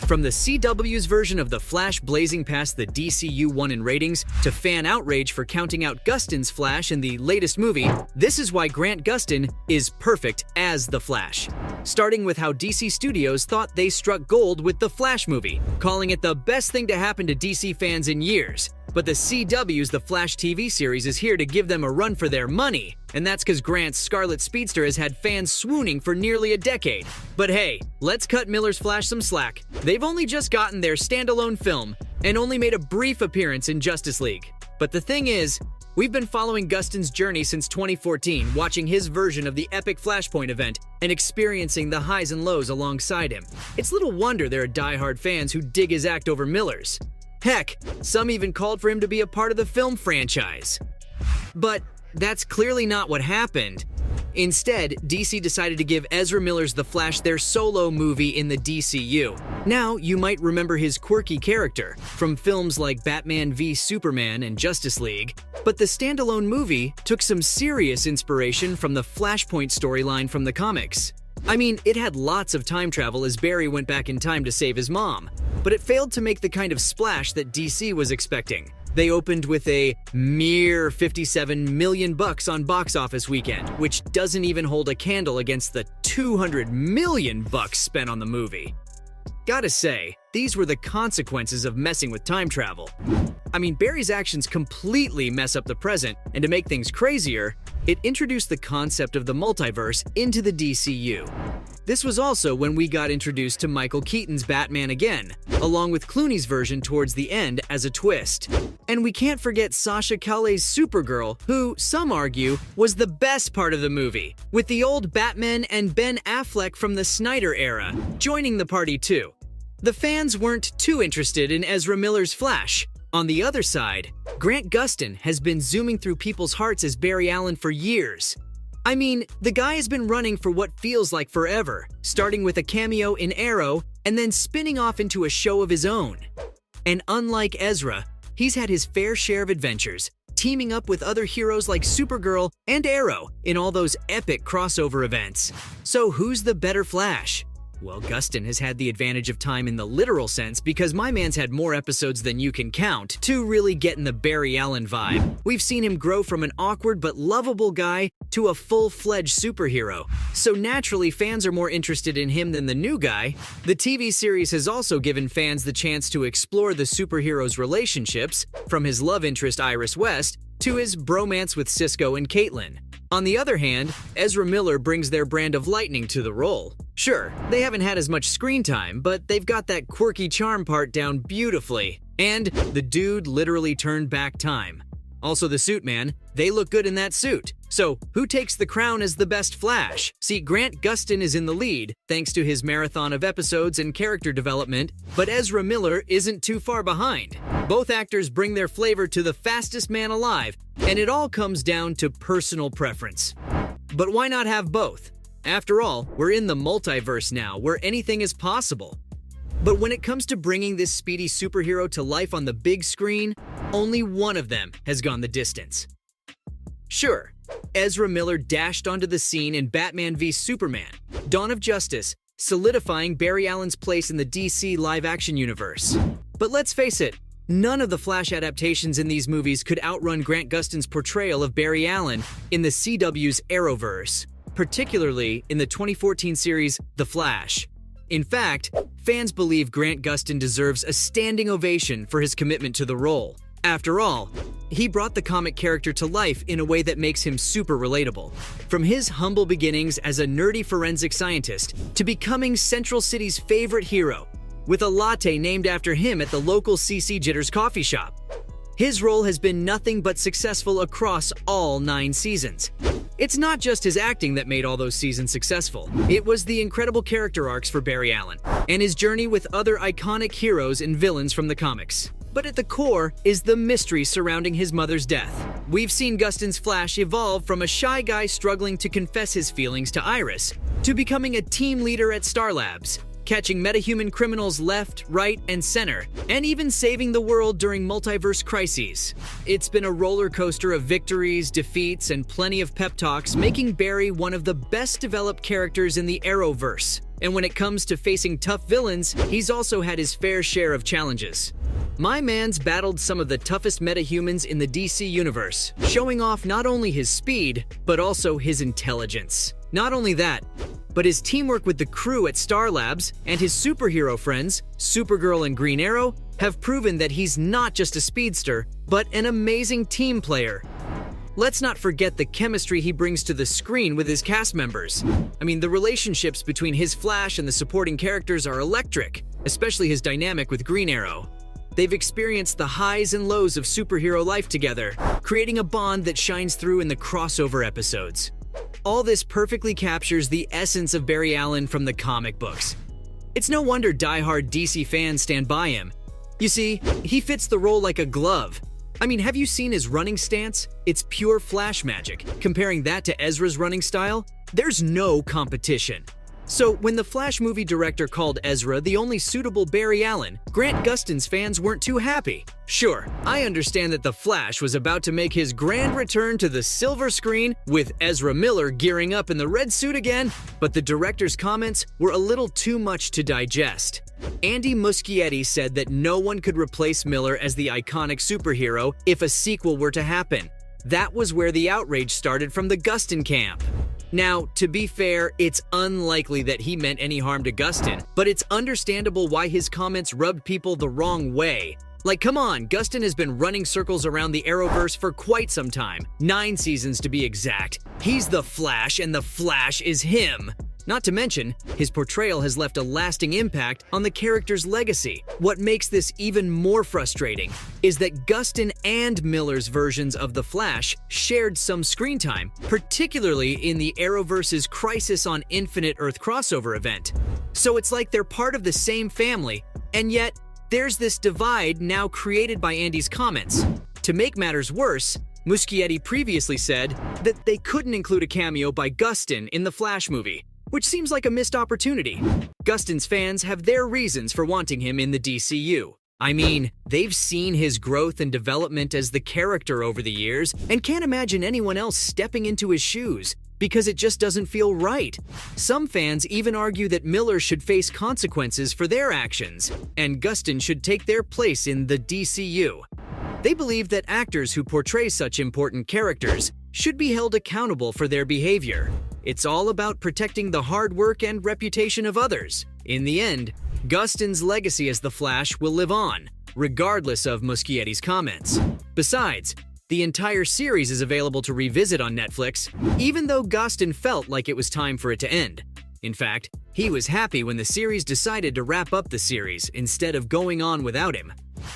From the CW's version of The Flash blazing past the DCU one in ratings to fan outrage for counting out Gustin's Flash in the latest movie, this is why Grant Gustin is perfect as the Flash. Starting with how DC Studios thought they struck gold with the Flash movie, calling it the best thing to happen to DC fans in years. But the CW's The Flash TV series is here to give them a run for their money, and that's because Grant's Scarlet Speedster has had fans swooning for nearly a decade. But hey, let's cut Miller's Flash some slack. They've only just gotten their standalone film, and only made a brief appearance in Justice League. But the thing is, we've been following Gustin's journey since 2014, watching his version of the epic Flashpoint event, and experiencing the highs and lows alongside him. It's little wonder there are diehard fans who dig his act over Miller's. Heck, some even called for him to be a part of the film franchise. But that's clearly not what happened. Instead, DC decided to give Ezra Miller's The Flash their solo movie in the DCU. Now, you might remember his quirky character from films like Batman v Superman and Justice League, but the standalone movie took some serious inspiration from the Flashpoint storyline from the comics. I mean, it had lots of time travel as Barry went back in time to save his mom, but it failed to make the kind of splash that DC was expecting. They opened with a mere $57 million on box office weekend, which doesn't even hold a candle against the $200 million spent on the movie. Gotta say, these were the consequences of messing with time travel. I mean, Barry's actions completely mess up the present, and to make things crazier, it introduced the concept of the multiverse into the DCU. This was also when we got introduced to Michael Keaton's Batman again, along with Clooney's version towards the end as a twist. And we can't forget Sasha Calle's Supergirl, who, some argue, was the best part of the movie, with the old Batman and Ben Affleck from the Snyder era joining the party too. The fans weren't too interested in Ezra Miller's Flash. On the other side, Grant Gustin has been zooming through people's hearts as Barry Allen for years. I mean, the guy has been running for what feels like forever, starting with a cameo in Arrow and then spinning off into a show of his own. And unlike Ezra, he's had his fair share of adventures, teaming up with other heroes like Supergirl and Arrow in all those epic crossover events. So who's the better Flash? Well, Gustin has had the advantage of time in the literal sense because my man's had more episodes than you can count to really get in the Barry Allen vibe. We've seen him grow from an awkward but lovable guy to a full-fledged superhero. So naturally, fans are more interested in him than the new guy. The TV series has also given fans the chance to explore the superhero's relationships, from his love interest Iris West to his bromance with Cisco and Caitlin. On the other hand, Ezra Miller brings their brand of lightning to the role. Sure, they haven't had as much screen time, but they've got that quirky charm part down beautifully. And the dude literally turned back time. Also the suit man, they look good in that suit. So who takes the crown as the best Flash? See, Grant Gustin is in the lead, thanks to his marathon of episodes and character development, but Ezra Miller isn't too far behind. Both actors bring their flavor to the fastest man alive, and it all comes down to personal preference. But why not have both? After all, we're in the multiverse now, where anything is possible. But when it comes to bringing this speedy superhero to life on the big screen, only one of them has gone the distance. Sure, Ezra Miller dashed onto the scene in Batman v Superman, Dawn of Justice, solidifying Barry Allen's place in the DC live-action universe. But let's face it, none of the Flash adaptations in these movies could outrun Grant Gustin's portrayal of Barry Allen in the CW's Arrowverse, particularly in the 2014 series The Flash. In fact, fans believe Grant Gustin deserves a standing ovation for his commitment to the role. After all, he brought the comic character to life in a way that makes him super relatable. From his humble beginnings as a nerdy forensic scientist to becoming Central City's favorite hero, with a latte named after him at the local CC Jitters coffee shop. His role has been nothing but successful across all 9 seasons. It's not just his acting that made all those seasons successful. It was the incredible character arcs for Barry Allen, and his journey with other iconic heroes and villains from the comics. But at the core is the mystery surrounding his mother's death. We've seen Gustin's Flash evolve from a shy guy struggling to confess his feelings to Iris, to becoming a team leader at Star Labs, catching metahuman criminals left, right, and center, and even saving the world during multiverse crises. It's been a roller coaster of victories, defeats, and plenty of pep talks, making Barry one of the best developed characters in the Arrowverse. And when it comes to facing tough villains, he's also had his fair share of challenges. My man's battled some of the toughest metahumans in the DC universe, showing off not only his speed, but also his intelligence. Not only that, but his teamwork with the crew at Star Labs and his superhero friends, Supergirl and Green Arrow, have proven that he's not just a speedster, but an amazing team player. Let's not forget the chemistry he brings to the screen with his cast members. I mean, the relationships between his Flash and the supporting characters are electric, especially his dynamic with Green Arrow. They've experienced the highs and lows of superhero life together, creating a bond that shines through in the crossover episodes. All this perfectly captures the essence of Barry Allen from the comic books. It's no wonder die-hard DC fans stand by him. You see, he fits the role like a glove. I mean, have you seen his running stance? It's pure Flash magic. Comparing that to Ezra's running style, there's no competition. So when the Flash movie director called Ezra the only suitable Barry Allen, Grant Gustin's fans weren't too happy. Sure, I understand that the Flash was about to make his grand return to the silver screen with Ezra Miller gearing up in the red suit again, but the director's comments were a little too much to digest. Andy Muschietti said that no one could replace Miller as the iconic superhero if a sequel were to happen. That was where the outrage started from the Gustin camp. Now, to be fair, it's unlikely that he meant any harm to Gustin, but it's understandable why his comments rubbed people the wrong way. Like, come on, Gustin has been running circles around the Arrowverse for quite some time, 9 seasons to be exact. He's the Flash, and the Flash is him. Not to mention, his portrayal has left a lasting impact on the character's legacy. What makes this even more frustrating is that Gustin and Miller's versions of the Flash shared some screen time, particularly in the Arrowverse's Crisis on Infinite Earth crossover event. So it's like they're part of the same family, and yet there's this divide now created by Andy's comments. To make matters worse, Muschietti previously said that they couldn't include a cameo by Gustin in the Flash movie, which seems like a missed opportunity. Gustin's fans have their reasons for wanting him in the DCU. I mean, they've seen his growth and development as the character over the years and can't imagine anyone else stepping into his shoes because it just doesn't feel right. Some fans even argue that Miller should face consequences for their actions, and Gustin should take their place in the DCU. They believe that actors who portray such important characters should be held accountable for their behavior. It's all about protecting the hard work and reputation of others. In the end, Gustin's legacy as the Flash will live on, regardless of Muschietti's comments. Besides, the entire series is available to revisit on Netflix, even though Gustin felt like it was time for it to end. In fact, he was happy when the series decided to wrap up the series instead of going on without him.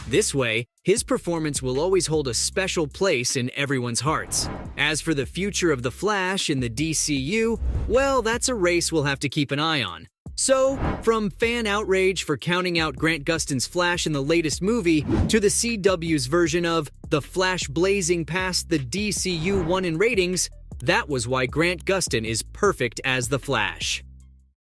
This way, his performance will always hold a special place in everyone's hearts. As for the future of the Flash in the DCU, well, that's a race we'll have to keep an eye on. So, from fan outrage for counting out Grant Gustin's Flash in the latest movie, to the CW's version of The Flash blazing past the DCU 1 in ratings, that was why Grant Gustin is perfect as the Flash.